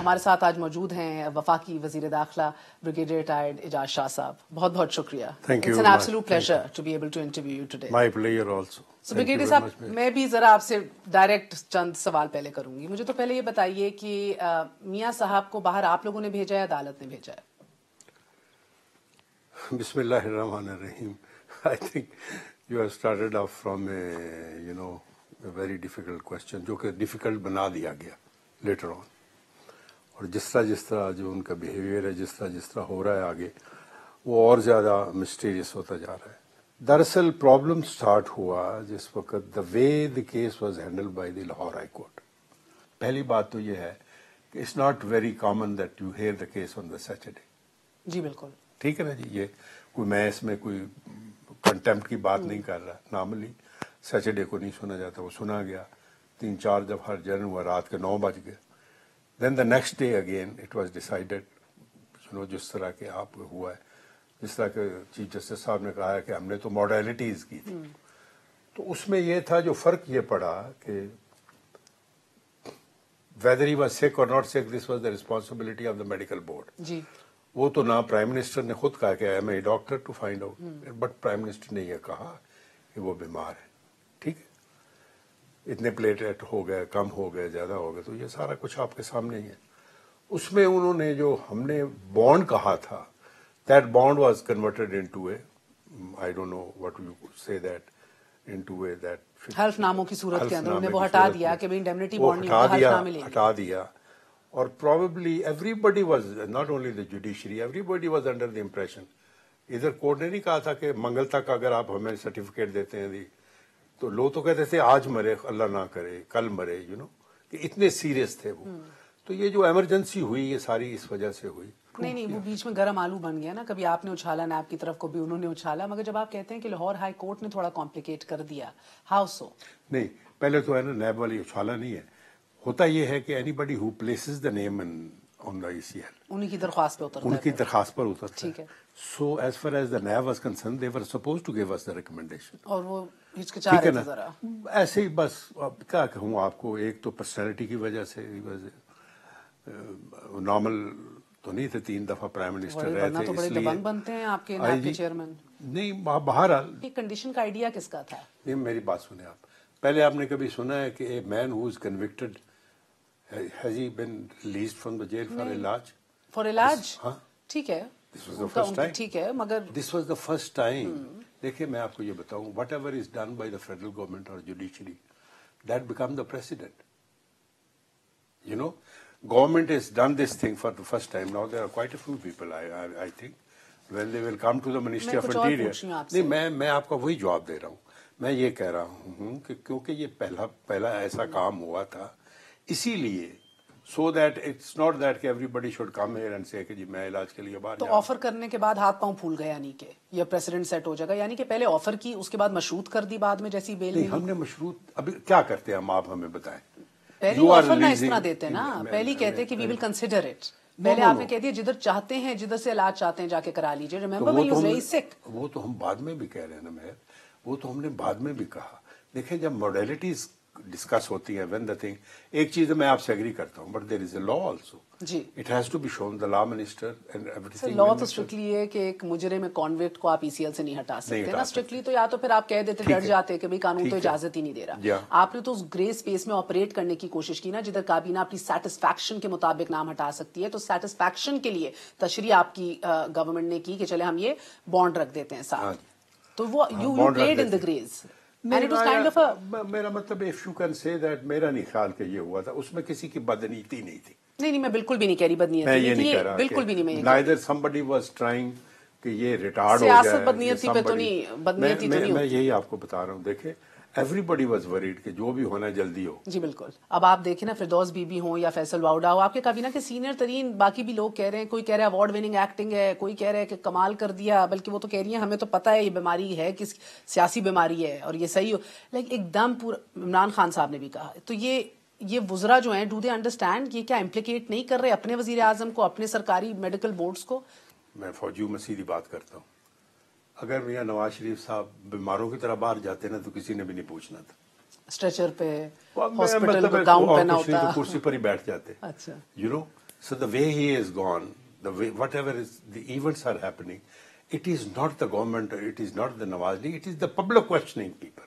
ہمارے ساتھ آج موجود ہیں وفاقی وزیر داخلہ بریگیڈیئر ریٹائرڈ اعجاز شاہ صاحب. بہت بہت شکریہ. It's an absolute pleasure to be able to interview you today. My pleasure also. So brigadier صاحب, میں بھی ذرا آپ سے ڈائریکٹ چند سوال پہلے کروں گی. مجھے تو پہلے یہ بتائیے کہ میاں صاحب کو باہر آپ لوگوں نے بھیجا ہے, عدالت نے بھیجا ہے؟ بسم اللہ الرحمن الرحیم. I think you have started off from a very difficult question, جو کہ ڈیفیکلٹ بنا دیا گیا لیٹر آن. اور جس طرح جو ان کا بیہیویئر ہے, جس طرح ہو رہا ہے آگے, وہ اور زیادہ مسٹیریس ہوتا جا رہا ہے. دراصل پرابلم سٹارٹ ہوا جس وقت the way the case was handled by the Lahore high court. پہلی بات تو یہ ہے کہ it's not very common that you hear the case on the Saturday. جی بالکل ٹھیک ہے نا جی. یہ کوئی میں اس میں کوئی کنٹمپٹ کی بات نہیں کر رہا. نارملی سیٹرڈے کو نہیں سنا جاتا, وہ سنا گیا 3-4 دفعہ جرن ہوا, رات کے 9 بج گئے. Then the next day again it was decided, جس طرح کے آپ ہوا ہے, جس طرح کہ چیف جسٹس صاحب نے کہا ہے کہ ہم نے تو موڈیلٹیز کی تھی. تو اس میں یہ تھا, جو فرق یہ پڑا کہ whether he was sick or not sick, this was the responsibility of the medical board. جی وہ تو نہ پرائم منسٹر نے خود کہا کہ I am a doctor to find out, but prime minister نے یہ کہا کہ وہ بیمار ہے. ٹھیک ہے, اتنے پلیٹلیٹ ہو گئے, کم ہو گئے, زیادہ ہو گئے, تو یہ سارا کچھ آپ کے سامنے ہی ہے. اس میں انہوں نے جو ہم نے بانڈ کہا تھا, that bond was converted into a, I don't know what you say that, into a that حلف ناموں کی صورت کے اندر انہوں نے وہ ہٹا دیا کہ انڈیمنیٹی بانڈ نہیں ہوتا, حلف نامے لیں گے. ہٹا دیا. اور probably everybody was, not only the judiciary, everybody was under the impression, ادھر کورٹ نے نہیں کہا تھا کہ منگل تک اگر آپ ہمیں سرٹیفکیٹ دیتے ہیں, تو لوگ تو کہتے تھے آج مرے, اللہ نہ کرے کل مرے, کہ اتنے سیریس تھے وہ. تو یہ جو ایمرجنسی ہوئی, یہ ساری اس وجہ سے ہوئی. نہیں, وہ بیچ میں گرم آلو بن گیا نا, کبھی آپ نے اچھالا, نیب کی طرف کو بھی انہوں نے اچھالا. مگر جب آپ کہتے ہیں کہ لاہور ہائی کورٹ نے تھوڑا کمپلیکیٹ کر دیا, ہاؤ سو؟ نہیں, پہلے تو ہے نا, نیب والی اچھالا نہیں ہے. ہوتا یہ ہے کہ any body who places the name on the ECL, انہی کی درخواست پہ اترتا ہے, ان کی درخواست پر اترتا ٹھیک ہے. So as far as the NAB was concern, they were suppose to give us the recommendation. اور وہ ہچکچا رہے تھے ذرا. ایسے ہی بس. اب کیا کہوں آپ کو, ایک تو پرسنالٹی کی وجہ سے نارمل تو نہیں تھے, 3 دفعہ پرائم منسٹر رہے تھے, تو بڑے دبنگ بنتے ہیں آپ کے نیب کے چیئرمین. نہیں, بہرحال یہ کنڈیشن کا آئیڈیا کس کا تھا؟ نہیں, میری بات سنیں آپ. پہلے آپ نے کبھی سنا ہے کہ a man who is convicted, has he been released from the jail for علاج؟ فار علاج, ہاں, ٹھیک ہے, this was the first time. ٹھیک ہے, مگر this was the first time. دیکھیں میں آپ کو یہ بتاؤں, whatever is done by the federal government or judiciary, that become the precedent. Government has done this thing for the first time. Now there are quite a few people, I think, when they will come to the Ministry of Interior. نہیں, میں آپ کا وہی جواب دے رہا ہوں. میں یہ کہہ رہا ہوں کہ کیونکہ یہ پہلا ایسا کام ہوا تھا, اسی لیے so that it's not that کہ everybody should come here and say کہ جی میں علاج کے لیے باہر تو آفر کرنے کے بعد ہاتھ پاؤں پھول گئے, یعنی کہ یہ پریسیڈنٹ سیٹ ہو جائے گا, یعنی کہ پہلے آفر کی, اس کے بعد مشروط کر دی بعد میں, جیسی بیل نہیں, ہم نے مشروط ابھی کیا کرتے ہیں ہم, آپ ہمیں بتائیں. پہلی آفر نہ اس طرح دیتے نا, پہلی کہتے کہ وی ول کنسیڈر اٹ. پہلے آپ نے کہہ دیا جدھر چاہتے ہیں, جدھر سے علاج چاہتے ہیں جا کے کرا لیجیے. Remember when he was very sick. وہ تو ہم بعد میں بھی کہہ رہے ہیں نا مہر, وہ تو ہم نے بعد میں بھی کہا. دیکھیں جب موڈیلٹیز ڈسکس ہوتی ہیں, when the thing, ایک چیز میں آپ سے ایگری کرتا ہوں, but there is a law also. G, it has to be shown, the law minister and everything. لا تو اسٹرکٹلی یہ کہ ایک مجرم کنوکٹ کو آپ ECL سے نہیں ہٹا سکتے نا اسٹرکٹلی, تو یا تو پھر آپ کہہ دیتے, ڈر جاتے کہ بھائی قانون تو اجازت ہی نہیں دے رہا. آپ نے تو اس گرے اسپیس میں آپریٹ کرنے کی کوشش کی نا, جدھر کابینہ اپنی سیٹسفیکشن کے مطابق نام ہٹا سکتی ہے, تو سیٹسفیکشن کے لیے تشریح آپ کی گورنمنٹ نے کی کہ چلے ہم یہ بانڈ رکھ دیتے ہیں ساتھ. تو وہ یو پلیڈ ان دی گریز. میرا مطلب if you can say that, میرا نہیں خیال کہ یہ ہوا تھا, اس میں کسی کی بدنیتی نہیں تھی. نہیں, میں بالکل بھی نہیں کہہ رہی بدنیتی, میں یہ نہیں کہہ رہا, بالکل بھی نہیں. neither somebody was trying کہ یہ ریٹارڈ ہو جائے. سیاست بدنیتی پہ تو نہیں, بدنیتی تو نہیں. میں یہی آپ کو بتا رہا ہوں. دیکھیں everybody was worried کہ جو بھی ہونا جلدی ہو. جی بالکل. اب آپ دیکھیں نا, فردوس بی بی ہوں یا فیصل واؤڈا ہو, آپ کے کابینہ کے سینئر ترین, باقی بھی لوگ کہہ رہے ہیں, کوئی کہہ رہا ہے اوارڈ وننگ ایکٹنگ ہے, کوئی کہہ رہا ہے کہ کمال کر دیا, بلکہ وہ تو کہہ رہی ہیں ہمیں تو پتہ ہے یہ بیماری ہے, کس سیاسی بیماری ہے اور یہ صحیح ہو. لیکن ایک دم پورا, عمران خان صاحب نے بھی کہا. تو یہ وزراء جو ہیں, ڈو دے انڈرسٹینڈ, یہ کیا امپلیکیٹ نہیں کر رہے اپنے وزیر اعظم کو, اپنے سرکاری میڈیکل بورڈز کو؟ میں فوجیوں میں سیدھی بات کرتا ہوں, اگر میاں نواز شریف صاحب بیماروں کی طرح باہر جاتے نا تو کسی نے بھی نہیں پوچھنا تھا. اسٹریچر پہ ہاسپٹل کا گاؤن پہنا ہوتا, کرسی پر ہی بیٹھ جاتے. اچھا, So the way he is gone, the way whatever is the events are happening, it is not the government, it is not the Nawaz League, it is the public questioning people.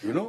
you know.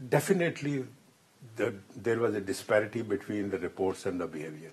Definitely, there was a disparity between the reports and the behavior.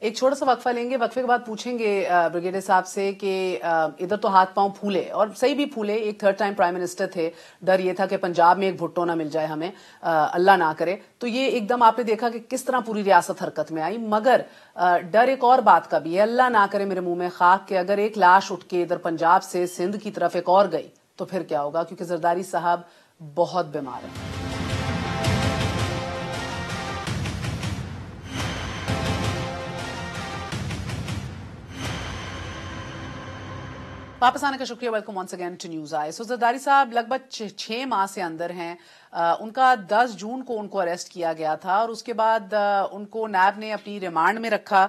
ایک چھوٹا سا وقفہ لیں گے, وقفے کے بعد پوچھیں گے بریگیڈیئر صاحب سے کہ ادھر تو ہاتھ پاؤں پھولے اور صحیح بھی پھولے, ایک تھرڈ ٹائم پرائم منسٹر تھے, ڈر یہ تھا کہ پنجاب میں ایک بھٹو نہ مل جائے ہمیں, اللہ نہ کرے, تو یہ ایک دم آپ نے دیکھا کہ کس طرح پوری ریاست حرکت میں آئی. مگر ڈر ایک اور بات کا بھی ہے, اللہ نہ کرے میرے منہ میں خاک, کہ اگر ایک لاش اٹھ کے ادھر پنجاب سے سندھ کی طرف ایک اور گئی تو پھر کیا ہوگا, کیونکہ زرداری صاحب بہت بیمار ہیں. واپس آنے کا شکریہ, welcome once again to news eye. سو زرداری صاحب لگ بھگ 6 ماہ سے اندر ہیں, ان کا 10 جون کو ان کو اریسٹ کیا گیا تھا اور اس کے بعد ان کو نیب نے اپنی ریمانڈ میں رکھا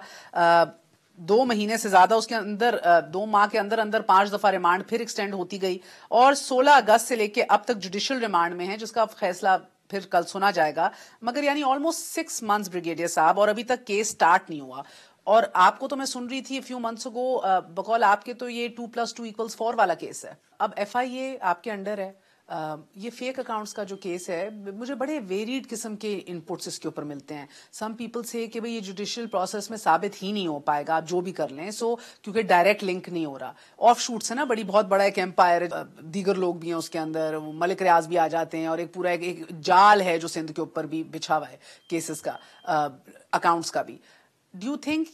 2 مہینے سے زیادہ, اس کے اندر 2 ماہ کے اندر 5 دفعہ ریمانڈ پھر ایکسٹینڈ ہوتی گئی اور 16 اگست سے لے کے اب تک جوڈیشل ریمانڈ میں ہے, جس کا فیصلہ پھر کل سنا جائے گا. مگر یعنی آلموسٹ 6 منتھس بریگیڈیئر صاحب, اور ابھی تک کیس سٹارٹ نہیں ہوا. اور آپ کو تو میں سن رہی تھی فیو منتھس اگو, بقول آپ کے تو یہ 2+2=4 والا کیس ہے. اب FIA آپ کے انڈر ہے, یہ فیک اکاؤنٹس کا جو کیس ہے, مجھے بڑے ویریڈ قسم کے انپٹس اس کے اوپر ملتے ہیں. سم پیپل سے کہ بھئی یہ جوڈیشل پروسیس میں ثابت ہی نہیں ہو پائے گا, آپ جو بھی کر لیں, سو کیونکہ ڈائریکٹ لنک نہیں ہو رہا. آف شوٹس ہے نا, بہت بڑا ایک امپائر ہے, دیگر لوگ بھی ہیں اس کے اندر, ملک ریاض بھی آ جاتے ہیں, اور ایک پورا ایک جال ہے جو سندھ کے اوپر بھی بچھا ہوا ہے کیسز کا, اکاؤنٹس کا بھی. ڈو یو تھنک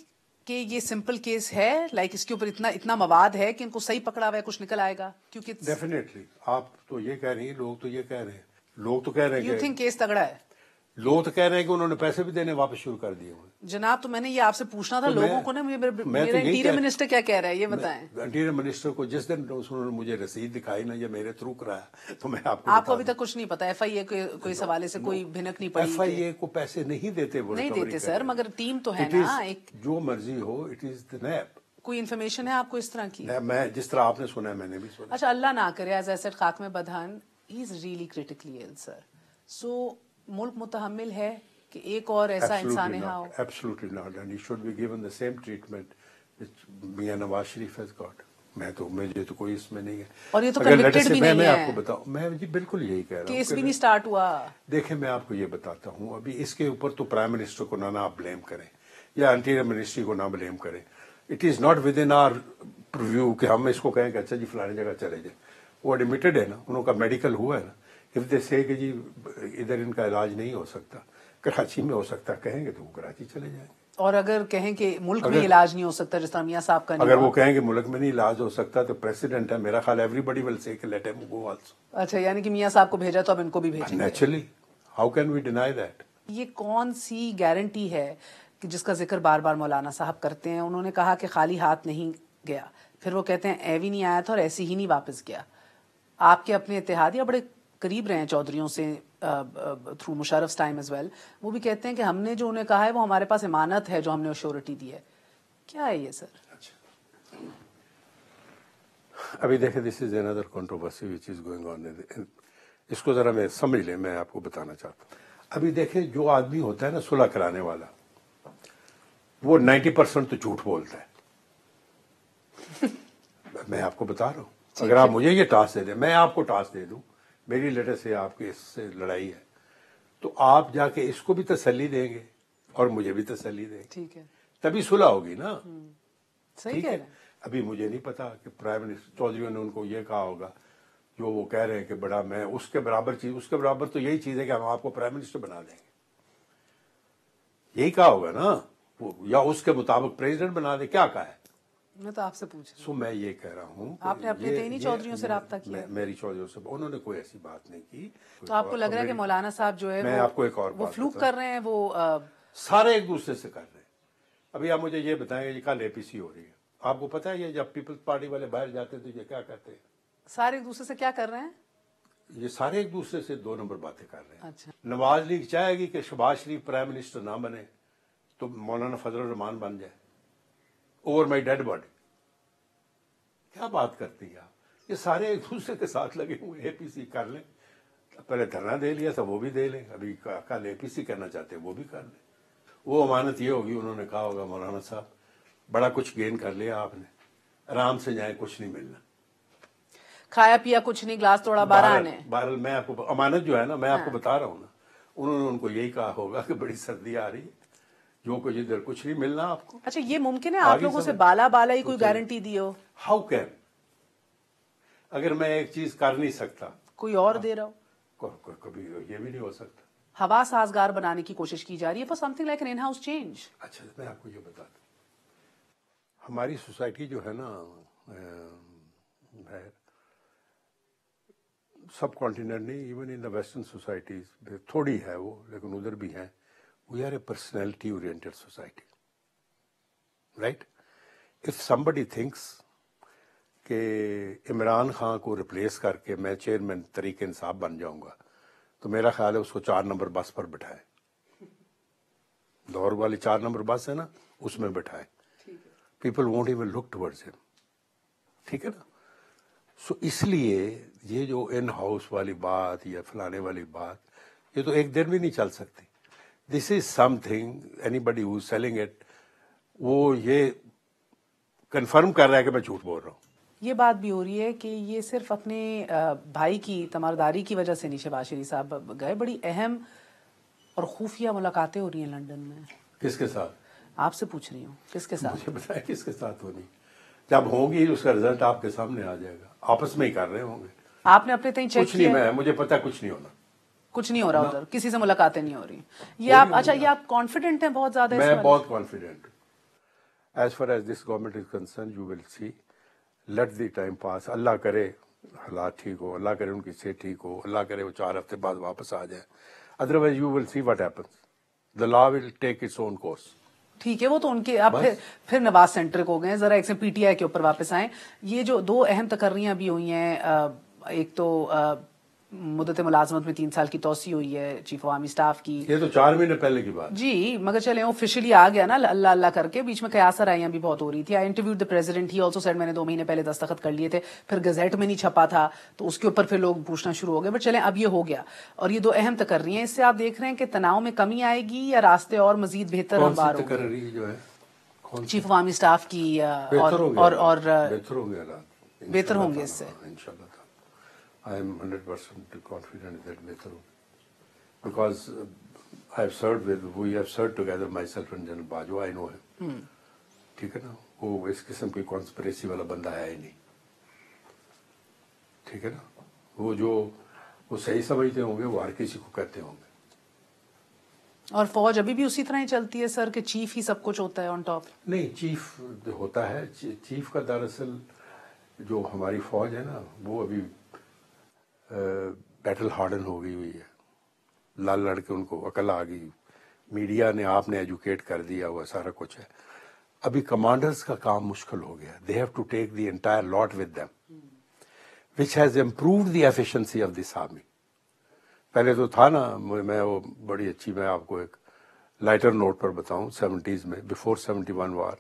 کہ یہ سمپل کیس ہے, لائک اس کے اوپر اتنا مواد ہے کہ ان کو صحیح پکڑا ہوا ہے, کچھ نکل آئے گا؟ کیونکہ ڈیفینیٹلی آپ تو یہ کہہ رہی ہیں, لوگ تو یہ کہہ رہے ہیں, لوگ تو کہہ رہے ہیں یو تھنک کیس تگڑا ہے, لوگ تو کہہ رہے ہیں کہ انہوں نے پیسے بھی دینے واپس شروع کر دیے ہوئے. جناب تو میں نے یہ آپ سے پوچھنا تھا, لوگوں کو نا, میرا انٹیریئر منسٹر کیا کہہ رہا ہے یہ بتائیں. انٹیریئر منسٹر کو جس دن انہوں نے مجھے رسید دکھائی نا, یہ میرے تھرو کرایا, تو میں آپ کو ابھی تک کچھ نہیں پتا FIA کو اس حوالے سے کوئی بھنک نہیں پڑی. FIA کو پیسے نہیں دیتے, وہ نہیں دیتے سر, مگر ٹیم تو ہے نا ایک, جو مرضی ہو, اٹ از دی نیب. کوئی انفارمیشن ہے آپ کو اس طرح کی؟ میں جس طرح آپ نے سنا ہے میں نے بھی سنا. اچھا, اللہ نہ کرے, ایز آئی سیڈ خاک میں بدہن, ہی از ریئلی کرٹیکلی ایل سر, سو ملک متحمل ہے کہ ایک اور ایسا انسان ہے. Absolutely not, and he should be given the same treatment which Mian Nawaz Sharif has got. مجھے تو کوئی اس میں نہیں ہے, اور یہ تو کنوکٹڈ بھی نہیں ہے. میں آپ کو بتاؤں, میں جی بالکل یہی کہہ رہا ہوں, کیس بھی نہیں سٹارٹ ہوا. دیکھیں میں آپ کو یہ بتاتا ہوں, ابھی اس کے اوپر تو پرائم منسٹر کو نہ آپ بلیم کریں یا انٹیریئر منسٹری کو نہ بلیم کریں. It is not with in our purview کہ ہم اس کو کہیں کہ اچھا جی فلانی جگہ چلے جائیں. وہ ایڈمیٹڈ ہے نا, انہوں کا میڈیکل ہوا ہے نا. اف دے سے کہ جی ادھر ان کا علاج نہیں ہو سکتا, کراچی میں ہو سکتا, کہیں گے تو وہ کراچی چلے جائیں گے. اور اگر کہیں کہ ملک میں علاج نہیں ہو سکتا, جس طرح میاں صاحب کا, اگر وہ کہیں کہ ملک میں نہیں علاج ہو سکتا, تو پریسیڈنٹ ہے, میرا خیال ایوری بڈی ول سے کہ لیٹ ہم گو آلسو. اچھا, یعنی کہ میاں صاحب کو بھیجا تو اب ان کو بھی بھیجیں گے. Naturally, how can we deny that. یہ کون سی گارنٹی ہے کہ جس کا ذکر بار بار مولانا صاحب کرتے ہیں, انہوں نے کہا کہ خالی ہاتھ نہیں گیا, پھر وہ کہتے ہیں ایوی نہیں آیا تھا اور ایسی ہی نہیں واپس گیا. آپ کے اپنے اتحادیہ بڑے قریب رہے ہیں چودھریوں سے through Musharraf time as well, وہ بھی کہتے ہیں کہ ہم نے جو انہیں کہا ہے وہ ہمارے پاس امانت ہے جو ہم نے ایشورٹی دی ہے. کیا ہے یہ سر؟ ابھی دیکھیں, دس از another controversy which is going on. اس کو ذرا میں سمجھ لیں, میں آپ کو بتانا چاہتا ہوں. ابھی دیکھیں, جو آدمی ہوتا ہے نا صلح کرانے والا, وہ 90% تو جھوٹ بولتا ہے. میں آپ کو بتا رہا ہوں, اگر آپ مجھے یہ ٹاسک دے دیں, میں آپ کو ٹاسک دے دوں, میری لیٹر سے آپ کی اس سے لڑائی ہے, تو آپ جا کے اس کو بھی تسلی دیں گے اور مجھے بھی تسلی دیں گے. ٹھیک ہے, تبھی صلح ہوگی نا. صحیح ہے. ابھی مجھے نہیں پتا کہ پرائم منسٹر چودھریوں نے ان کو یہ کہا ہوگا جو وہ کہہ رہے ہیں کہ بڑا میں اس کے برابر چیز, اس کے برابر تو یہی چیز ہے کہ ہم آپ کو پرائم منسٹر بنا دیں گے, یہی کہا ہوگا نا, یا اس کے مطابق پریزیڈنٹ بنا دیں. کیا کہا ہے؟ میں تو آپ سے پوچھ رہا ہوں. میں یہ کہہ رہا ہوں, آپ نے اپنے تینی چودھریوں سے رابطہ کیا؟ میری چودھریوں سے انہوں نے کوئی ایسی بات نہیں کی. تو آپ کو لگ رہا ہے کہ مولانا صاحب جو ہے میں آپ کو ایک اور وہ فلوک کر رہے ہیں, وہ سارے ایک دوسرے سے کر رہے ہیں. ابھی آپ مجھے یہ بتائیں گے, یہ کل APC ہو رہی ہے, آپ کو پتا ہے یہ جب پیپلز پارٹی والے باہر جاتے ہیں تو یہ کیا کرتے ہیں؟ سارے ایک دوسرے سے کیا کر رہے ہیں؟ یہ سارے ایک دوسرے سے 2 نمبر باتیں کر رہے ہیں. اچھا, نواز لیگ چاہے گی کہ شہباز شریف پرائم منسٹر نہ بنے تو مولانا فضل الرحمان بن جائے, اوور مائی ڈیڈ باڈی. کیا بات کرتی ہیں آپ؟ یہ سارے ایک دوسرے کے ساتھ لگے ہوئے. APC کر لیں, پہلے دھرنا دے لیا تھا, وہ بھی دے لیں. ابھی کل APC کرنا چاہتے ہیں, وہ بھی کر لیں. وہ امانت یہ ہوگی, انہوں نے کہا ہوگا مولانا صاحب بڑا کچھ گین کر لیا آپ نے, آرام سے جائیں, کچھ نہیں ملنا, کھایا پیا کچھ نہیں, گلاس توڑا 12 نے. بہرحال میں آپ کو امانت جو ہے نا, میں آپ کو بتا رہا ہوں نا, انہوں نے ان کو یہی کہا ہوگا کہ بڑی سردی آ رہی ہے, جو کچھ ادھر کچھ نہیں ملنا آپ کو. اچھا یہ ممکن ہے آپ لوگوں سے بالا ہی کوئی guarantee the who? How can? اگر میں ایک چیز کر نہیں سکتا کوئی اور دے رہا ہو؟ کبھی یہ بھی نہیں ہو سکتا. ہوا سازگار بنانے کی کوشش کی جا رہی ہے for some thing like an in house change. اچھا میں آپ کو یہ بتا دوں, ہماری سوسائٹی جو ہے نا سب کانٹیننٹ نہیں, even in the western societies تھوڑی ہے وہ, لیکن ادھر بھی ہیں. We are a personality oriented society, right. If somebody thinks کہ عمران خان کو ریپلیس کر کے میں چیئرمین تحریک انصاف بن جاؤں گا, تو میرا خیال ہے اس کو 4 نمبر بس پر بٹھائے, لاہور والی 4 نمبر بس ہے نا, اس میں بٹھائے. People won't even look towards ہم, ٹھیک ہے نا. سو اس لیے یہ جو ان ہاؤس والی بات یا فلانے والی بات, یہ تو ایک دن بھی نہیں چل سکتی. This is something anybody who selling it, وہ یہ کنفرم کر رہا ہے کہ میں جھوٹ بول رہا ہوں. یہ بات بھی ہو رہی ہے کہ یہ صرف اپنے بھائی کی تمارداری کی وجہ سے نہیں شہباز شریف صاحب گئے, بڑی اہم اور خفیہ ملاقاتیں ہو رہی ہیں لنڈن میں. کس کے ساتھ؟ آپ سے پوچھ رہی ہوں کس کے ساتھ؟ مجھے بتائیں کس کے ساتھ ہونی. جب ہوں گی اس کا رزلٹ آپ کے سامنے آ جائے گا. آپس میں ہی کر رہے ہوں گے. آپ نے اپنے تئیں چیک کچھ نہیں, میں مجھے پتا کچھ نہیں ہونا, کچھ نہیں ہو رہا ادھر, کسی سے ملاقاتیں نہیں ہو رہی. یہ آپ اچھا یہ آپ کانفیڈنٹ ہیں بہت زیادہ؟ میں بہت کانفیڈنٹ ہوں. As far as this government is concern, you will see, let the time pass. اللہ کرے حالات ٹھیک ہو, اللہ کرے ان کی صحت ٹھیک ہو, اللہ کرے وہ 4 ہفتے بعد واپس آ جائیں. Otherwise you will see what happens. The law will take its own course. ٹھیک ہے, وہ تو ان کے اب پھر نواز سینٹر کو گئے. ذرا ایک سے پی ٹی آئی کے اوپر واپس آئیں. یہ جو 2 اہم تقرریاں بھی ہوئی ہیں, ایک تو مدت ملازمت میں 3 سال کی توسیع ہوئی ہے چیف عوامی اسٹاف کی. یہ تو 4 مہینے پہلے کی بات جی, مگر چلیں آفیشلی آ گیا نا اللہ اللہ کر کے. بیچ میں قیاس رائیاں بھی بہت ہو رہی تھی. I interviewed the president, he also said میں نے 2 مہینے پہلے دستخط کر لیے تھے, پھر گزیٹ میں نہیں چھپا تھا تو اس کے اوپر پھر لوگ پوچھنا شروع ہو گئے. بٹ چلیں اب یہ ہو گیا, اور یہ 2 اہم تقرریاں ہیں. اس سے آپ دیکھ رہے ہیں کہ تناؤ میں کمی آئے گی یا راستے اور مزید بہتر ہموار ہوں گے؟ جو ہے چیف عوامی اسٹاف کی اور بہتر ہوں گے اس سے. I am 100% confident that بہتر ہوں, because I have served with, we have served together, myself and General Bajwa, I know him. ٹھیک ہے نا, وہ اس قسم کی کانسپریسی والا بندہ ہے ہی نہیں. ٹھیک ہے نا, وہ صحیح سمجھتے ہوں گے, وہ ہر کسی کو کہتے ہوں گے. اور فوج ابھی بھی اسی طرح ہی چلتی ہے سر کہ چیف ہی سب کچھ ہوتا ہے آن ٹاپ؟ نہیں, چیف ہوتا ہے. چیف کا دراصل جو ہماری فوج ہے نا, وہ ابھی بیٹل ہارڈن ہو گئی ہوئی ہے. لڑ کے ان کو عقل آ گئی, میڈیا نے آپ نے ایجوکیٹ کر دیا, وہ سارا کچھ ہے. ابھی کمانڈرز کا کام مشکل ہو گیا. They have to take the entire lot with them, which has improved the efficiency of this army. پہلے تو تھا نا, میں وہ بڑی اچھی, میں آپ کو ایک لائٹر نوٹ پر بتاؤں, 70s میں, before 71 war,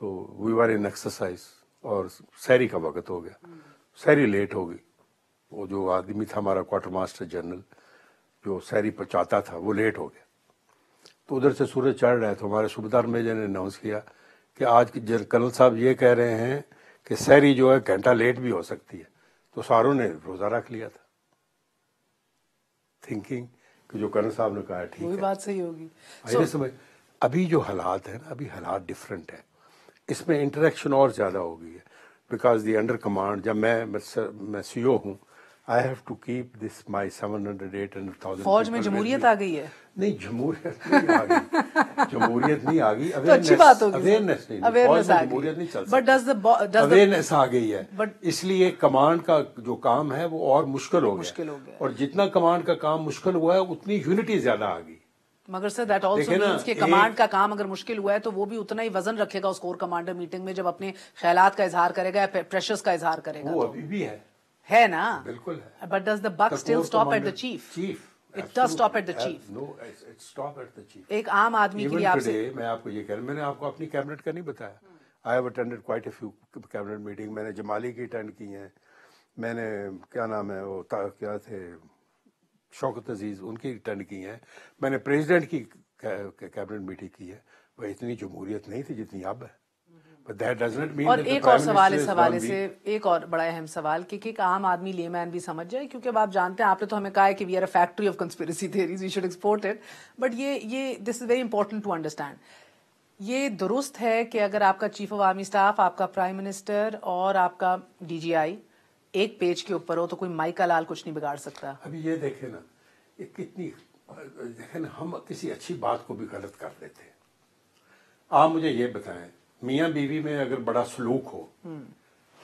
so we are in exercise, اور سحری کا وقت ہو گیا, سحری لیٹ ہو گئی. وہ جو آدمی تھا ہمارا کوارٹر ماسٹر جنرل جو سحری پہنچاتا تھا, وہ لیٹ ہو گیا. تو ادھر سے سورج چڑھ رہا ہے, تو ہمارے صوبیدار میجر نے اناؤنس کیا کہ آج کرنل صاحب یہ کہہ رہے ہیں کہ سحری جو ہے گھنٹہ لیٹ بھی ہو سکتی ہے. تو ساروں نے روزہ رکھ لیا تھا, تھنکنگ کہ جو کرنل صاحب نے کہا ہے ٹھیک ہے, بات صحیح ہوگی. سمجھ. ابھی جو حالات ہیں نا, ابھی حالات ڈفرینٹ ہیں. اس میں انٹریکشن اور زیادہ ہو گئی ہے, بیکاز دی انڈر کمانڈ, جب میں سی او ہوں, I have to keep this my 700-800,000. فوج میں جمہوریت آ گئی ہے؟ نہیں, جمہوریت نہیں آ گئی, جمہوریت نہیں آ گئی, اچھی بات ہوگی, اویئرنیس نہیں, فوج میں جمہوریت نہیں چل سکتی, اویئرنیس آ گئی ہے. اس لیے کمانڈ کا جو کام ہے وہ اور مشکل ہو گیا, اور جتنا کمانڈ کا کام مشکل ہوا ہے اتنی یونٹی زیادہ آ گئی. مگر سر دیٹ آلسو مینس کہ کمانڈ کا کام اگر مشکل ہوا ہے تو وہ بھی اتنا ہی وزن رکھے گا اس کور کمانڈر میٹنگ میں, جب اپنے خیالات کا اظہار کرے گا, پریشرز کا اظہار کرے گا. وہ ابھی بھی ہے نا, بالکل ہے. But does the buck still stop at the chief? It does stop at the chief. No, it stop at the chief. ایک عام آدمی کے لیے آپ سے میں آپ کو یہ کہہ رہا ہوں, میں نے آپ کو اپنی کیبنٹ کا نہیں بتایا. I have attended quite a few cabinet meeting. میں نے جمالی کی اٹینڈ کی ہیں, میں نے کیا نام ہے وہ کیا تھے شوکت عزیز, ان کی اٹینڈ کی ہیں, میں نے پریزیڈنٹ کی کیبنٹ میٹنگ کی ہے. وہ اتنی جمہوریت نہیں تھی جتنی اب ہے. But that does not mean اور that the ایک اور Prime سوال Minister اس is حوالے gone سے weak. ایک اور بڑا اہم سوال کہ ایک عام آدمی لے مین بھی سمجھ جائے، کیونکہ اب آپ جانتے ہیں، آپ نے تو ہمیں کہا ہے کہ we are a factory of conspiracy theories, we should export it, but یہ this is very important to understand. یہ درست ہے کہ اگر آپ کا چیف آف آرمی اسٹاف، آپ کا پرائم منسٹر اور آپ کا ڈی جی آئی ایک پیج کے اوپر ہو تو کوئی مائی کا لال کچھ نہیں بگاڑ سکتا؟ ابھی یہ دیکھیں نا، یہ کتنی، دیکھیں نا، ہم کسی اچھی بات کو بھی غلط کر دیتے ہیں. آپ مجھے یہ بتائیں، میاں بیوی میں اگر بڑا سلوک ہو،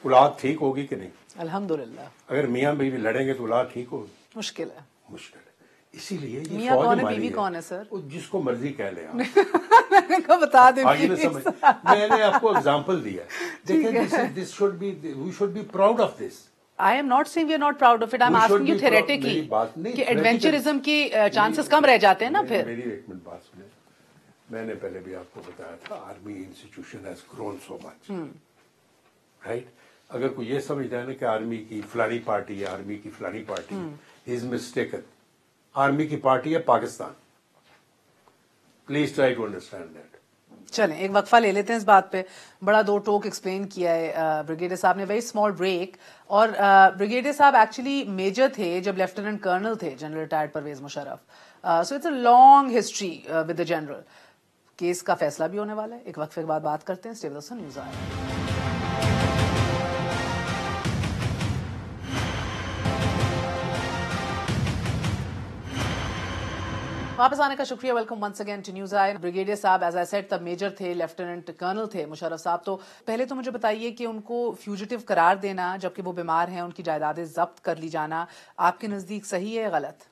اولاد ٹھیک ہوگی کہ نہیں؟ الحمدللہ. اگر میاں بیوی لڑیں گے تو اولاد ٹھیک ہوگی؟ مشکل ہے. مشکل ہے. اسی لیے یہ میاں فوج کون ہے، ہماری بیوی کون ہے سر؟ وہ جس کو مرضی کہہ لیں آپ. میں نے کہا بتا دیں آگے میں سمجھ، میں نے آپ کو اگزامپل دیا ہے. دیکھیں، this should be, we should be proud of this. I am not saying we are not proud of it. I'm asking you theoretically کہ ایڈونچرزم کی چانسز کم رہ جاتے ہیں نا پھر. میری ایک منٹ بات سنیں. میں نے پہلے بھی آپ کو بتایا تھا، army institution has grown so much, right. اگر کوئی یہ سمجھتا ہے نا کہ آرمی کی فلانی پارٹی ہے، آرمی کی فلانی پارٹی ہے، ہی از مسٹیکن. آرمی کی پارٹی ہے Pakistan. Please try to understand that. چلیں ایک وقفہ لے لیتے ہیں اس بات پہ. بڑا دو ٹوک ایکسپلین کیا ہے بریگیڈیئر صاحب نے، ویری اسمال بریک. اور بریگیڈیئر صاحب ایکچولی میجر تھے جب لیفٹیننٹ کرنل تھے general retired Pervez Musharraf. So it's a long history with the general. Case کا فیصلہ بھی ہونے والا ہے. ایک وقفے کے بعد بات کرتے ہیں. اسٹے ود اس، نیوز آئے. واپس آنے کا شکریہ. Welcome once again to news Eye. Brigadier صاحب ایز آئی سیڈ تب میجر تھے، لیفٹیننٹ کرنل تھے مشرف صاحب. تو پہلے تو مجھے بتائیے کہ ان کو فیوجیٹو قرار دینا جبکہ وہ بیمار ہیں، ان کی جائیدادیں ضبط کر لی جانا، آپ کے نزدیک صحیح ہے غلط؟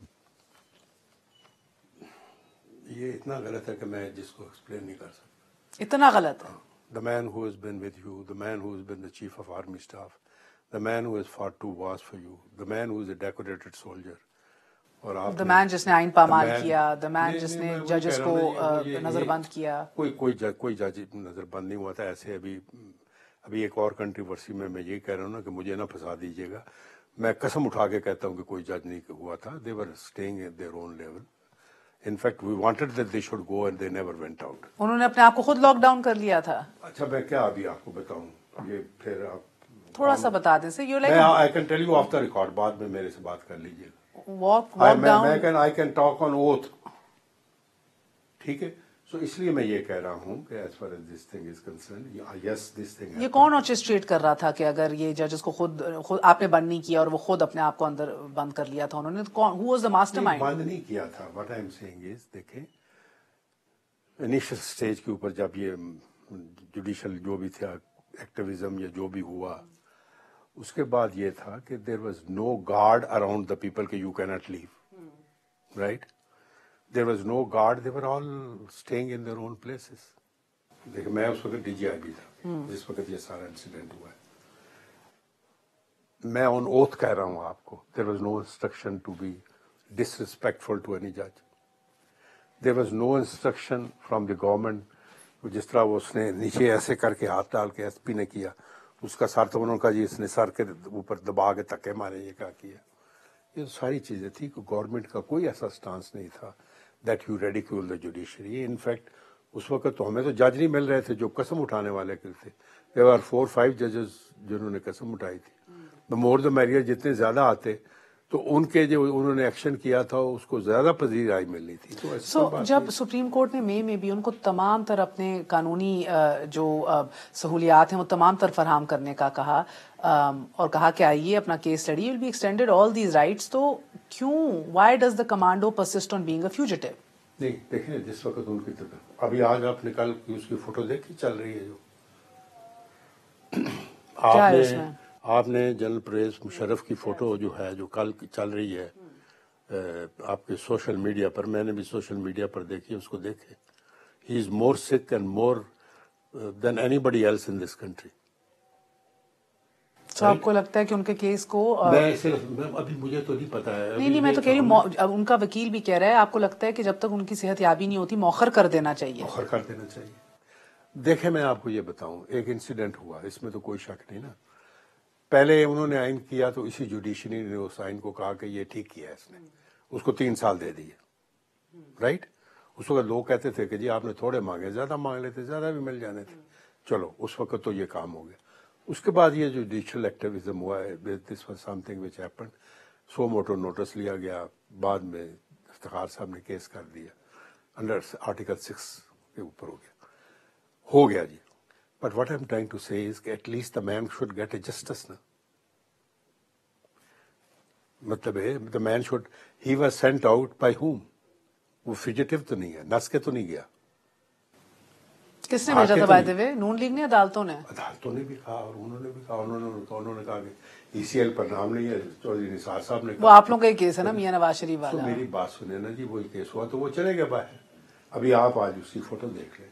یہ اتنا غلط ہے کہ میں جس کو ایکسپلین نہیں کر سکتا. اتنا غلط ہے؟ The man who has been with you, the man who has been the chief of army staff, the man who has fought 2 wars for you, the man who is a decorated soldier. اور آپ دا مین جس نے آئین پامال کیا، دا مین جس نے ججز کو نظر بند کیا. کوئی جج نظر بند نہیں ہوا تھا. ایسے ابھی ایک اور کنٹروورسی میں یہ کہہ رہا ہوں نا کہ مجھے نہ پھنسا دیجیے گا. میں قسم اٹھا کے کہتا ہوں کہ کوئی جج نہیں ہوا تھا. They were staying at their own level. In fact, we wanted that they should go and they never went out. انہوں نے اپنے آپ کو خود لاک ڈاؤن کر لیا تھا. اچھا میں کیا ابھی آپ کو بتاؤں، یہ پھر آپ تھوڑا سا بتا دیں sir. You like I can tell you off the record. بعد میں میرے سے بات کر لیجیے گا. Walk down. I can talk on oath. ٹھیک ہے. سو اس لیے میں یہ کہہ رہا ہوں کہ as far as this thing is concerned, yes, this thing happened. یہ کون آرکسٹریٹ کر رہا تھا کہ اگر یہ ججز کو خود آپ نے بند نہیں کیا اور وہ خود اپنے آپ کو اندر بند کر لیا تھا؟ انہوں نے who was the mastermind؟ بند نہیں کیا تھا. What I'm saying is، دیکھیں انیشل سٹیج کے اوپر جب یہ جوڈیشل جو بھی تھا ایکٹیویزم یا جو بھی ہوا، اس کے بعد یہ تھا کہ there was no guard around the people کہ you can't leave, right. There was no guard, they were all staying in their own places. دیکھیں میں اس وقت ڈی جی آئی بھی تھا جس وقت یہ سارا انسیڈنٹ ہوا ہے. میں آن اوتھ کہہ رہا ہوں آپ کو، there was no instruction to be disrespectful to any جج. There was no instruction from the government. جس طرح وہ اس نے نیچے ایسے کر کے ہاتھ ڈال کے ایس پی نے کیا، اس کا سر تو انہوں نے کہا جی اس نے سر کے اوپر دبا کے تکے مارے، یہ کیا کیا. یہ ساری چیزیں تھی کہ گورنمنٹ کا کوئی ایسا سٹانس نہیں تھا that you ridicule the judiciary. In fact اس وقت تو ہمیں تو جج نہیں مل رہے تھے جو قسم اٹھانے والے تھے. there were 4-5 ججز جنہوں نے قسم اٹھائی تھی. دا مور دا میریئر. جتنے زیادہ آتے تو ان کے جو انہوں نے ایکشن کیا تھا اس کو زیادہ پذیرائی ملنی تھی. سو جب سپریم کورٹ نے مئی میں بھی ان کو تمام تر اپنے قانونی جو سہولیات ہیں وہ تمام تر فراہم کرنے کا کہا اور کہا کہ آئیے اپنا کیس لڑیے، will be extended all these rights, تو کیوں why does the commando persist on being a fugitive? نہیں دیکھیں جس وقت ان کی طرف ابھی آج آپ نے کل اس کی فوٹو دیکھی چل رہی ہے جو آپ نے جنرل پرویز مشرف کی فوٹو جو ہے جو کل چل رہی ہے آپ کے سوشل میڈیا پر، میں نے بھی سوشل میڈیا پر دیکھی، اس کو دیکھے. ہی is more sick and more than anybody else in this country. تو آپ کو لگتا ہے کہ ان کے کیس کو میں صرف ابھی مجھے تو نہیں پتا ہے. نہیں میں تو کہہ رہی ہوں ان کا وکیل بھی کہہ رہا ہے آپ کو لگتا ہے کہ جب تک ان کی صحت یابی نہیں ہوتی مؤخر کر دینا چاہیے؟ مؤخر کر دینا چاہیے. دیکھیں میں آپ کو یہ بتاؤں، ایک انسیڈنٹ ہوا، اس میں تو کوئی شک نہیں نا. پہلے انہوں نے آئین کیا تو اسی جوڈیشری نے اس آئین کو کہا کہ یہ ٹھیک کیا ہے، اس کو 3 سال دے دیے، رائٹ. اس وقت لوگ کہتے تھے کہ جی آپ نے تھوڑے مانگے، زیادہ مانگ لیتے زیادہ بھی مل جانے تھے. چلو اس وقت تو یہ کام ہو گیا. اس کے بعد یہ جو جوڈیشل ایکٹیویزم ہوا ہے, this was something which happened. Suo motu notice لیا گیا, بعد میں افتخار صاحب نے کیس کر دیا انڈر آرٹیکل 6 کے اوپر ہو گیا جی. But what I am trying to say is کہ at least the man should get a justice نا. مطلب ہے the man should, he was sent out by home. وہ فیجیٹو تو نہیں ہے, نس کے تو نہیں گیا. کس نے بھیجا تھا by the way? Known league نے, عدالتوں نے؟ عدالتوں نے بھی کہا اور انہوں نے بھی کہا. انہوں نے کہا کہ ای سی ایل پر نام نہیں ہے. چودھری نثار صاحب نے کہا. وہ آپ لوگوں کا ہی کیس ہے نا میاں نواز شریف والا. تو میری بات سنیں نا جی, وہی کیس ہوا تو وہ چلے گیا باہر. ابھی آپ آج اس کی فوٹو دیکھ لیں.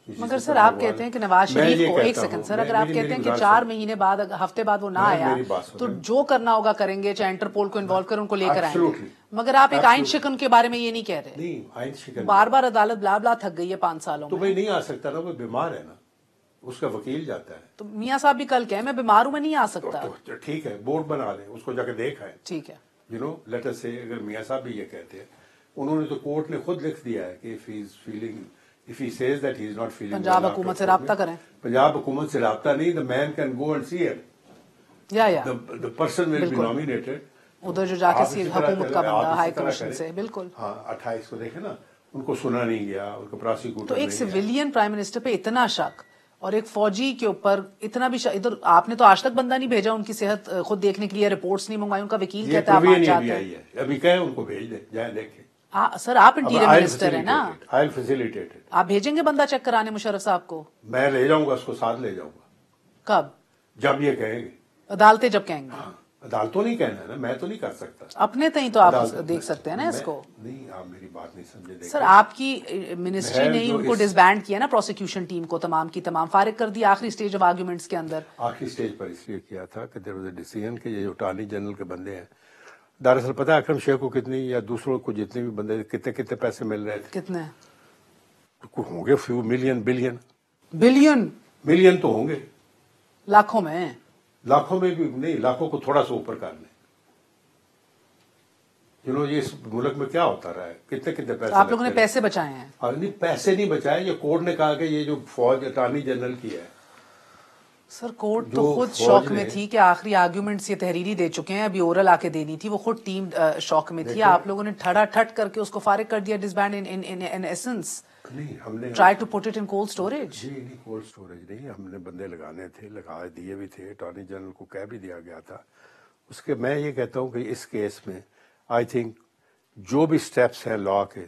مگر سر آپ کہتے ہیں کہ نواز شریف کو, ایک سیکنڈ سر, اگر آپ کہتے ہیں کہ 4 مہینے بعد, ہفتے بعد وہ نہ آیا تو جو کرنا ہوگا کریں گے, چاہے انٹرپول کو انوالو کر ان کو لے کر آئیں گے. مگر آپ ایک آئین شکن کے بارے میں یہ نہیں کہہ رہے. نہیں, آئین شکن بار بار عدالت بلا بلا تھک گئی ہے 5 سالوں تو میں. بھائی نہیں آ سکتا نا, وہ بیمار ہے نا, اس کا وکیل جاتا ہے. تو میاں صاحب بھی کل کہیں میں بیمار ہوں, میں نہیں آ سکتا. ٹھیک ہے, بورڈ بنا لیں, اس کو جا کے دیکھا ہے. ٹھیک ہے, یو نو لیٹ اس سے, اگر میاں صاحب بھی یہ کہتے ہیں, انہوں نے تو کورٹ نے خود لکھ دیا ہے کہ if he is feeling, if he says that he is not feeling, Punjab حکومت سے رابطہ کریں. پنجاب حکومت سے رابطہ نہیں, the man can go and see him. The person will be nominated. ادھر جو جا کے حکومت کا بندہ ہائی کمیشن سے. بالکل. ہاں 28 کو دیکھیں نا, ان کو سنا نہیں گیا, ان کو پراسیکیوٹر. تو ایک سویلین پرائم منسٹر پہ اتنا شک اور ایک فوجی کے اوپر اتنا بھی ادھر آپ نے تو آج تک بندہ نہیں بھیجا ان کی صحت خود دیکھنے کے لیے, رپورٹس نہیں منگوائی, ان کا وکیل کہتا ہے آپ مان جاتے ہیں. ابھی کہیں ان کو بھیج دیں, جائیں دیکھیں. سر آپ انٹیریئر منسٹر ہیں نا, آپ بھیجیں گے بندہ چیک کرانے مشرف صاحب کو؟ میں لے جاؤں گا, اس کو ساتھ لے جاؤں گا. کب؟ جب یہ کہیں گے. عدالتیں جب کہیں گے. عدالتوں نہیں کہنا ہے نا, میں تو نہیں کر سکتا. اپنے تئیں تو آپ دیکھ سکتے ہیں نا اس کو. نہیں, آپ میری بات نہیں سمجھے. سر آپ کی منسٹری نے ہی ان کو ڈسبینڈ کیا نا, پروسیکیوشن ٹیم کو تمام کی تمام فارغ کر دیا آخری سٹیج آف آرگیومنٹس کے اندر. آخری سٹیج پر اس لیے کیا تھا کہ دیر واز اے ڈیسیژن کہ یہ جو اٹارنی جنرل کے بندے ہیں, دراصل پتہ ہے اکرم شیخ کو کتنی یا دوسروں کو جتنے بھی بندے کتنے پیسے مل رہے تھے؟ کتنے ہوں گے؟ فیو ملین, بلین تو ہوں گے. لاکھوں میں بھی نہیں, لاکھوں کو تھوڑا سا اوپر کر لیں. یہ اس ملک میں کیا ہوتا رہا ہے, کتنے پیسے آپ لوگوں نے پیسے بچائے ہیں. نہیں, پیسے نہیں بچائے, یہ کورٹ نے کہا کہ یہ جو فوج اٹارنی جنرل کی ہے. سر کورٹ تو خود شوق میں تھی کہ آخری آرگیومنٹس یہ تحریری دے چکے ہیں, ابھی اورل آ کے دینی تھی, وہ خود ٹیم شوق میں تھی. آپ لوگوں نے ٹھڑا ٹھٹ کر کے اس کو فارغ کر دیا, ڈسبینڈ ان ایسنس. نہیں, ہم نے try to put it in cold storage. جی نہیں, کولڈ اسٹوریج نہیں, ہم نے بندے لگانے تھے, لگا دیے بھی تھے. اٹارنی جنرل کو کہہ بھی دیا گیا تھا. اس کے میں یہ کہتا ہوں کہ اس کیس میں آئی تھنک جو بھی اسٹیپس ہیں لا کے,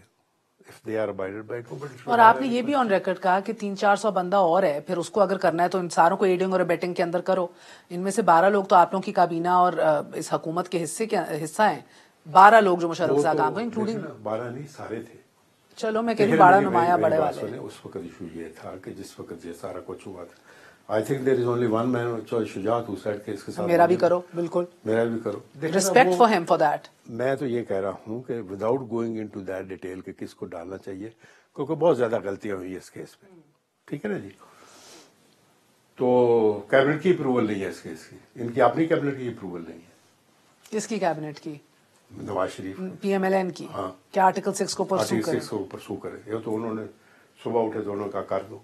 اور آپ نے یہ بھی آن ریکارڈ کہا کہ 300-400 بندہ اور ہے, پھر اس کو اگر کرنا ہے تو ان ساروں کو ایڈنگ اور بیٹنگ کے اندر کرو. ان میں سے 12 لوگ تو آپ لوگوں کی کابینہ اور اس حکومت کے حصہ ہیں. 12 لوگ جو مشرف صاحب کو انکلوڈنگ 12 نہیں, سارے تھے. چلو میں کہوں بڑا نمایاں بڑے والے. اس وقت ایشو یہ تھا کہ جس وقت یہ سارا کچھ ہوا تھا, I think there is only one man, Shujaat, who said کہ اس کے ساتھ میرا بھی کرو. بالکل, میرا بھی کرو. ریسپیکٹ فار ہم فار دیٹ. میں تو یہ کہہ رہا ہوں کہ without going into that detail کہ کس کو ڈالنا چاہیے, کیونکہ بہت زیادہ غلطیاں ہوئی اس کیس میں. ٹھیک ہے نا جی. تو کیبنٹ کی اپروول نہیں ہے اس کیس کی, ان کی اپنی کیبنٹ کی اپروول نہیں ہے. کس کی کیبنٹ کی؟ Nawaz Sharif, P M L N کی. ہاں, کیا آرٹیکل 6 کو پرسو کرے. یہ تو انہوں نے صبح اٹھے دونوں کا کر دو.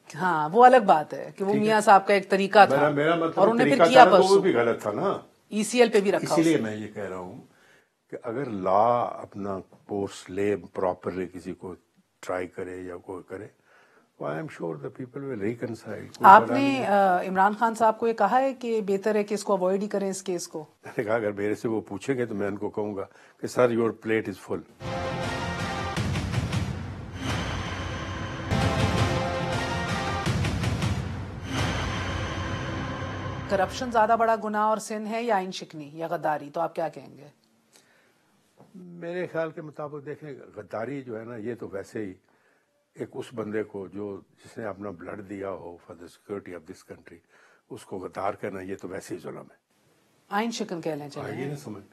ہاں, وہ الگ بات ہے کہ وہ میاں صاحب کا ایک طریقہ تھا, میرا مطلب اور انہوں نے پھر کیا وہ بھی غلط تھا نا, ای سی ایل پہ بھی رکھا. اسی لیے میں یہ کہہ رہا ہوں کہ اگر لا اپنا کورس لے پراپرلی, کسی کو ٹرائی کرے یا کوئی کرے, I am sure the people will reconcile. آپ نے عمران خان صاحب کو یہ کہا ہے کہ بہتر ہے کہ اس کو اوائڈ ہی کریں اس کیس کو؟ میں نے کہا اگر میرے سے وہ پوچھیں گے تو میں ان کو کہوں گا کہ sir your plate is full. Corruption زیادہ بڑا گناہ اور سن ہے یا آئین شکنی یا غداری؟ تو آپ کیا کہیں گے؟ میرے خیال کے مطابق دیکھیں, غداری جو ہے نا, یہ تو ویسے ہی ایک اس بندے کو جس نے اپنا بلڈ دیا ہو for the security of this country, اس کو غدار کہنا, یہ تو ویسے ہی ظلم ہے. آئین شکن کہہ لیں. چلیں یہ نہ سمجھ.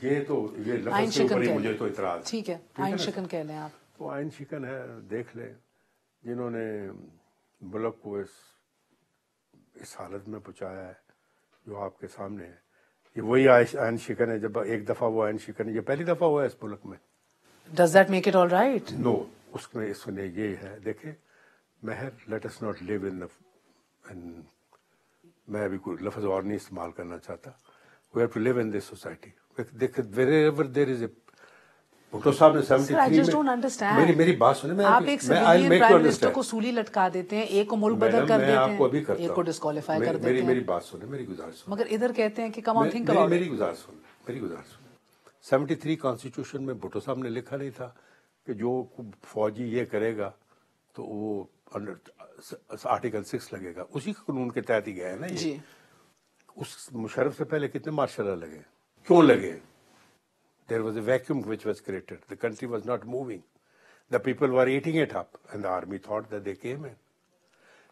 یہ لفظ کے اوپر ہی مجھے تو اعتراض. ٹھیک ہے, آئین شکن کہہ لیں آپ. تو آئین شکن ہے. دیکھ لیں جنہوں نے ملک کو اس حالت میں پہنچایا ہے جو آپ کے سامنے ہے, یہ وہی آئین شکن ہے. جب ایک دفعہ وہ آئین شکن ہے, یہ پہلی دفعہ ہوا ہے اس ملک میں. Does that make it all right? No, اس میں یہ ہے. دیکھیں مہر لیٹ اس ناٹ لیو میں ابھی کوئی لفظ اور نہیں استعمال کرنا چاہتا. We have to live in this society. wherever there is a Bhutto صاحب نے 73 میری بات سنیں. آپ ایک سویلین پرائم منسٹر کو سولی لٹکا دیتے ہیں, ایک کو ملک بدل کر دیتے ہیں, ایک کو ڈسکوالیفائی کر دیتے ہیں. میری بات سنیں, میری گزارش سنیں. مگر ادھر کہتے ہیں کہ کم آن تھنک اباؤٹ. میری گزارش سنیں. 73 کانسٹیٹیوشن میں بھٹو صاحب نے لکھا نہیں تھا کہ جو فوجی یہ کرے گا تو وہ آرٹیکل 6 لگے گا. اسی قانون کے تحت ہی گئے ہیں نا یہ. جی اس مشرف سے پہلے کتنے مارشل لا لگے, کیوں لگے؟ There was a vacuum which was created. The country was not moving. The people were eating it up, and the army thought that they came in.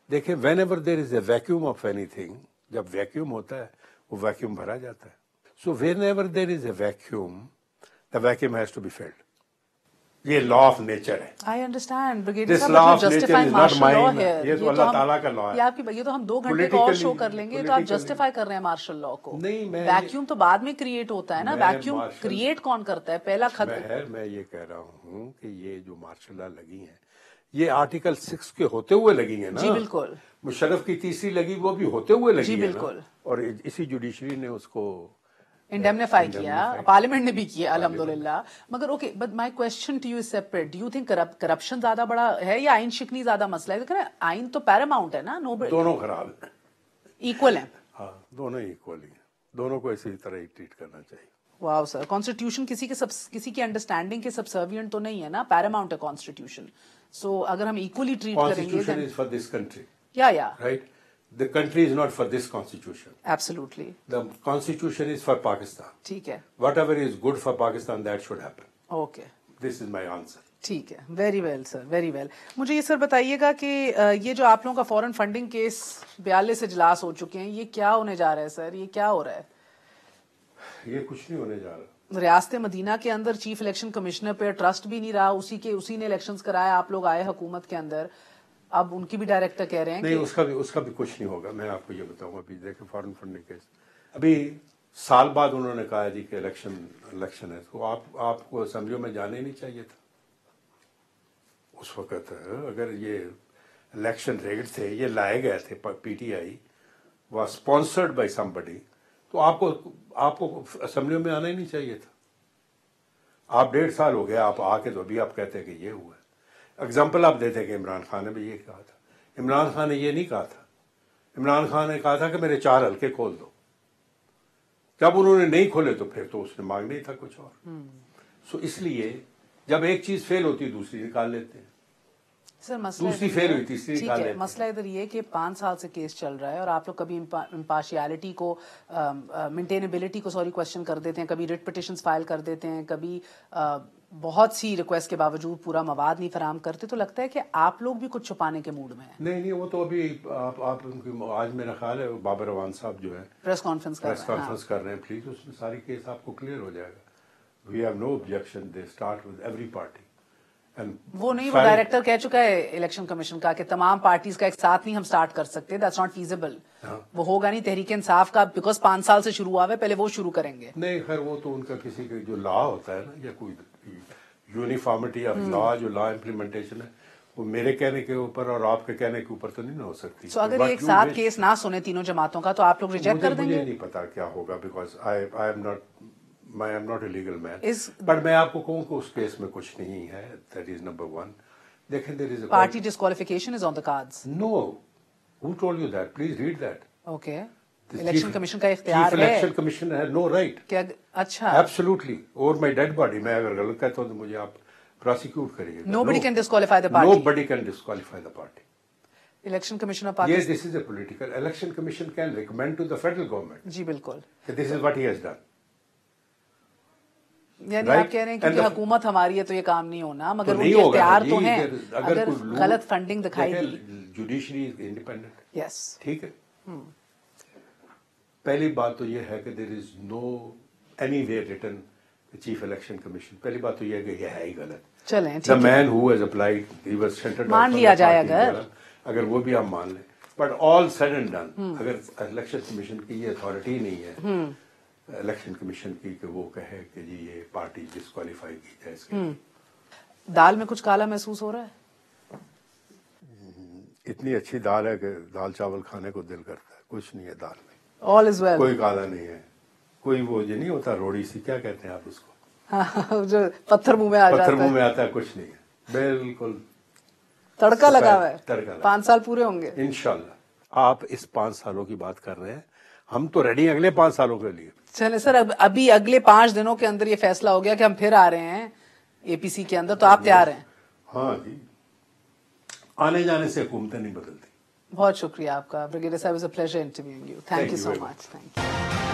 دیکھیں, whenever there is a vacuum of anything, جب vacuum ہوتا ہے وہ vacuum بھرا جاتا ہے. So whenever there is a vacuum, the vacuum has to be filled. یہ law of nature ہے. I understand. This law of nature is not mine. یہ تو اللہ تعالیٰ کا لا ہے. یہ تو ہم 2 گھنٹے کا اور شو کر لیں گے تو آپ جسٹیفائی کر رہے ہیں مارشل لا کو. ویکیوم تو بعد میں کریٹ ہوتا ہے نا. ویکیوم کریٹ کون کرتا ہے؟ پہلا میں یہ کہہ رہا ہوں کہ یہ جو مارشل لا لگی ہیں یہ آرٹیکل 6 کے ہوتے ہوئے لگی ہیں نا. جی بالکل. مشرف کی تیسری لگی وہ بھی ہوتے ہوئے لگی. جی بالکل. اور اسی جوڈیشری نے اس کو انڈیمنیفائی کیا, پارلیمنٹ نے بھی کیا الحمدللہ. مگر okay, but my question to you is separate. Do you think corruption زیادہ بڑا ہے یا آئین شکنی زیادہ مسئلہ ہے؟ آئین تو پیراماؤنٹ ہے نا. دونوں خراب ہیں, ایکول ہیں. ہاں دونوں ایکول ہی ہیں, دونوں کو اسی طرح ہی ٹریٹ کرنا چاہیے. واو سر, کانسٹیٹیوشن کسی کی انڈرسٹینڈنگ کے سبسروینٹ تو نہیں ہے نا, پیراماؤنٹ ہے کانسٹیٹیوشن. سو اگر ہم ایکولی ٹریٹ کریں گے Constitution is for this country. یا Right? The country is not for this constitution. Absolutely. The constitution is for Pakistan. ٹھیک ہے. Whatever is good for Pakistan, that should happen. Okay. This is my answer. ٹھیک ہے. Very well sir, very well. مجھے یہ سر بتائیے گا کہ یہ جو آپ لوگوں کا فورن فنڈنگ کیس 42 اجلاس ہو چکے ہیں, یہ کیا ہونے جا رہا ہے سر؟ یہ کیا ہو رہا ہے؟ یہ کچھ نہیں ہونے جا رہا. ریاست مدینہ کے اندر چیف الیکشن کمشنر پہ ٹرسٹ بھی نہیں رہا, اسی نے الیکشنز کرائے, آپ لوگ آئے حکومت کے اندر, اب ان کی بھی ڈائریکٹر کہہ رہے ہیں نہیں, اس کا بھی کچھ نہیں ہوگا. میں آپ کو یہ بتاؤں, ابھی دیکھیں فارن فنڈنگ کیس ابھی سال بعد انہوں نے کہا جی کہ الیکشن ہے, تو آپ کو اسمبلیوں میں جانے نہیں چاہیے تھا اس وقت. اگر یہ الیکشن ریگڈ تھے, یہ لائے گئے تھے, P T I was sponsored by somebody, تو آپ کو اسمبلیوں میں آنا ہی نہیں چاہیے تھا. آپ 1.5 سال ہو گیا, آپ آ کے تو ابھی آپ کہتے ہیں کہ یہ ہوا ہے. اگزامپل آپ دیتے کہ عمران خان نے بھی یہ کہا تھا. عمران خان نے یہ نہیں کہا تھا. عمران خان نے کہا تھا کہ میرے 4 حلقے کھول دو. جب انہوں نے نہیں کھولے تو پھر تو اس نے مانگ نہیں تھا کچھ اور. سو اس لیے جب ایک چیز فیل ہوتی ہے دوسری نکال لیتے ہیں. سر مسئلہ دوسری فیل ہوئی تیسری نکال لیتے ہیں. مسئلہ ادھر یہ کہ 5 سال سے کیس چل رہا ہے اور آپ لوگ کبھی امپارشیلٹی کو مینٹینیبلٹی کو کویسچن کر دیتے ہیں, کبھی ریٹ پٹیشنز فائل کر دیتے ہیں, کبھی بہت سی ریکویسٹ کے باوجود پورا مواد نہیں فراہم کرتے. تو لگتا ہے کہ آپ لوگ بھی کچھ چھپانے کے موڈ میں ہیں. نہیں, وہ تو ابھی آپ آج میرا خیال ہے بابر روان صاحب جو ہے پریس کانفرنس کر رہے ہیں. پلیز اس میں ساری کیس آپ کو کلیئر ہو جائے گا. We have no objection, they start with every party. وہ نہیں, وہ ڈائریکٹر کہہ چکا ہے الیکشن کمیشن کا کہ تمام پارٹیز کا ایک ساتھ نہیں ہم سٹارٹ کر سکتے. That's not feasible. وہ ہوگا نہیں. تحریک انصاف کا بیکاز 5 سال سے شروع ہوا ہے, پہلے وہ شروع کریں گے. نہیں خیر, وہ تو ان کا کسی کا جو لا ہوتا ہے نا, یا کوئی یونیفارمٹی آف لا, جو لا امپلیمنٹیشن ہے, وہ میرے کہنے کے اوپر اور آپ کے کہنے کے اوپر تو نہیں ہو سکتی. سو اگر ایک ساتھ کیس نہ سنے تینوں جماعتوں کا تو آپ لوگ ریجیکٹ کر دیں گے؟ مجھے نہیں پتا کیا ہوگا, because I am not a legal man. But میں آپ کو کہوں کہ اس کیس میں کچھ نہیں ہے. That is number 1. دیکھیں, there is a party disqualification is on the cards. No, who told you that? Please read that. Okay. Election commission کا اختیار ہے. Election commission has no right. کیا؟ اچھا. Absolutely. اور my dead body, میں اگر غلط کہتا ہوں تو مجھے آپ پراسیکیوٹ کریے. Nobody can disqualify the party. Nobody can disqualify the party. Election Commission of Pakistan. Yes, this is a political. Election Commission can recommend to the federal government. جی بالکل. This is what he has done. یعنی آپ کہہ رہے ہیں کہ حکومت ہماری ہے تو یہ کام نہیں ہونا, مگر ان کے اختیار تو ہیں. اگر غلط فنڈنگ دکھائی دی. Judiciary is independent. یس. ٹھیک ہے. پہلی بات تو یہ ہے کہ there is no any way written chief election commission. پہلی بات تو یہ ہے کہ یہ ہے ہی غلط. چلیں the man who has applied, he was centered مان لیا جائے اگر وہ بھی آپ مان لیں. But all said and done, اگر الیکشن کمیشن کی یہ اتھارٹی نہیں ہے الیکشن کمیشن کی کہ وہ کہے کہ جی یہ پارٹی ڈسکوالیفائی کی جائے اس کے, دال میں کچھ کالا محسوس ہو رہا ہے؟ اتنی اچھی دال ہے کہ دال چاول کھانے کو دل کرتا ہے. کچھ نہیں ہے دال میں, آل از ویل. کوئی کالا نہیں ہے, کوئی وہ جو نہیں ہوتا روڑی سی, کیا کہتے ہیں آپ اس کو, ہاں جو پتھر منہ میں آ جاتا ہے, پتھر منہ میں آتا ہے, کچھ نہیں ہے, بالکل تڑکا لگا ہوا ہے. تڑکا لگا. 5 سال پورے ہوں گے انشاءاللہ. آپ اس 5 سالوں کی بات کر رہے ہیں, ہم تو ریڈی ہیں اگلے 5 سالوں کے لیے. چلے سر, ابھی اگلے 5 دنوں کے اندر یہ فیصلہ ہو گیا کہ ہم پھر آ رہے ہیں اے پی سی کے اندر, تو آپ تیار ہیں؟ ہاں جی, آنے جانے سے حکومتیں نہیں بدلتی. بہت شکریہ آپ کا بریگیڈیئر صاحب, it's a pleasure interviewing you. Thank you so much. Thank you.